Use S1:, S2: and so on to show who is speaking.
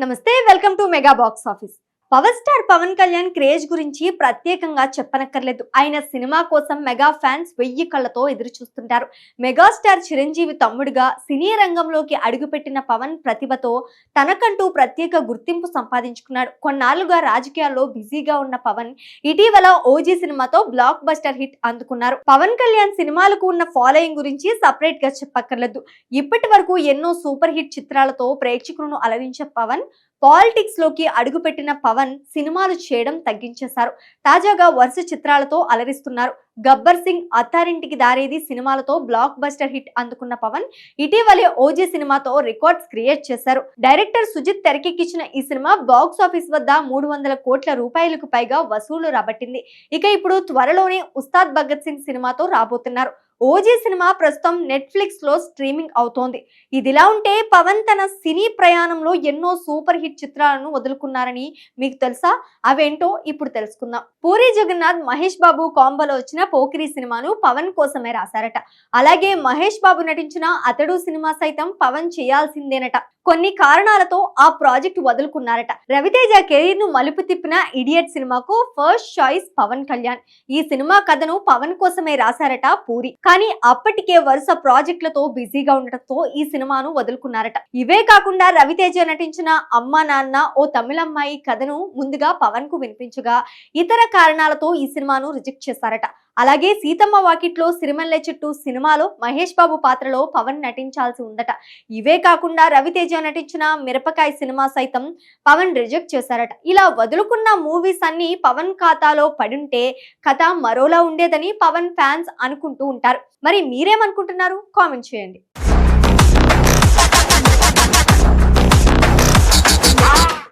S1: నమస్తే, welcome to mega box office. Power star Pawan Kalyan craze గురించి ప్రత్యేకంగా చెప్పనక్కర్లేదు. ఆయన సినిమా కోసం మెగా ఫ్యాన్స్ 1000 కళ్ళతో ఎదురు చూస్తుంటారు. మెగాస్టార్ చిరంజీవి తమ్ముడుగా సినీ రంగంలోకి అడుగుపెట్టిన పవన్ ప్రతిభతో తనకంటూ ప్రత్యేక గుర్తింపు సంపాదించుకున్నాడు. కొన్నాళ్లుగా రాజకీయాల్లో బిజీగా ఉన్న పవన్ ఇటీవల ఓజీ సినిమాతో బ్లాక్ బస్టర్ హిట్ అందుకున్నారు. పవన్ కళ్యాణ్ సినిమాలకు ఉన్న ఫాలోయింగ్ గురించి సపరేట్ గా చెప్పక్కర్లేదు. ఇప్పటి వరకు ఎన్నో సూపర్ హిట్ చిత్రాలతో ప్రేక్షకులను అలరించే పవన్ పాలిటిక్స్ లోకి అడుగుపెట్టిన పవన్ సినిమాలు చేయడం తగ్గించేశారు. తాజాగా వరుస చిత్రాలతో అలరిస్తున్నారు. గబ్బర్ సింగ్, అత్తారింటికి దారేది సినిమాలతో బ్లాక్ బస్టర్ హిట్ అందుకున్న పవన్ ఇటీవలే ఓజీ సినిమాతో రికార్డ్స్ క్రియేట్ చేశారు. డైరెక్టర్ సుజిత్ తెరకెక్కించిన ఈ సినిమా బాక్స్ ఆఫీస్ వద్ద 300 కోట్ల రూపాయలకు పైగా వసూలు రాబట్టింది. ఇక ఇప్పుడు త్వరలోనే ఉస్తాద్ భగత్ సింగ్ సినిమాతో రాబోతున్నారు. ఓజీ సినిమా ప్రస్తుతం నెట్ఫ్లిక్స్ లో స్ట్రీమింగ్ అవుతోంది. ఇదిలా ఉంటే పవన్ తన సినీ ప్రయాణంలో ఎన్నో సూపర్ హిట్ చిత్రాలను వదులుకున్నారని మీకు తెలుసా? అవేంటో ఇప్పుడు తెలుసుకుందాం. పూరి జగన్నాథ్, మహేష్ బాబు కాంబోలో వచ్చిన పోకిరి సినిమాను పవన్ కోసమే రాశారట. అలాగే మహేష్ బాబు నటించిన అతడు సినిమా సైతం పవన్ చేయాల్సిందేనట. కొన్ని కారణాలతో ఆ ప్రాజెక్ట్ వదులుకున్నారట. రవితేజ కెరీర్ ను మలుపు తిప్పిన ఇడియట్ సినిమాకు ఫస్ట్ చాయిస్ పవన్ కళ్యాణ్. ఈ సినిమా కథను పవన్ కోసమే రాశారట పూరి. కానీ అప్పటికే వరుస ప్రాజెక్టులతో బిజీగా ఉండటంతో ఈ సినిమాను వదులుకున్నారట. ఇవే కాకుండా రవితేజ నటించిన అమ్మా నాన్న ఓ తమిళమ్మాయి కథను ముందుగా పవన్ కు వినిపించగా ఇతర కారణాలతో ఈ సినిమాను రిజెక్ట్ చేశారట. అలాగే సీతమ్మ వాకిట్లో సిరిమల్లె చెట్టు సినిమాలో మహేష్ బాబు పాత్రలో పవన్ నటించాల్సి ఉందట. ఇవే కాకుండా రవితేజ నటించిన మిరపకాయ సినిమా సైతం పవన్ రిజెక్ట్ చేశారట. ఇలా వదులుకున్న మూవీస్ అన్ని పవన్ ఖాతాలో పడుంటే కథ మరోలా ఉండేదని పవన్ ఫ్యాన్స్ అనుకుంటూ ఉంటారు. మరి మీరేమనుకుంటున్నారు? కామెంట్ చేయండి.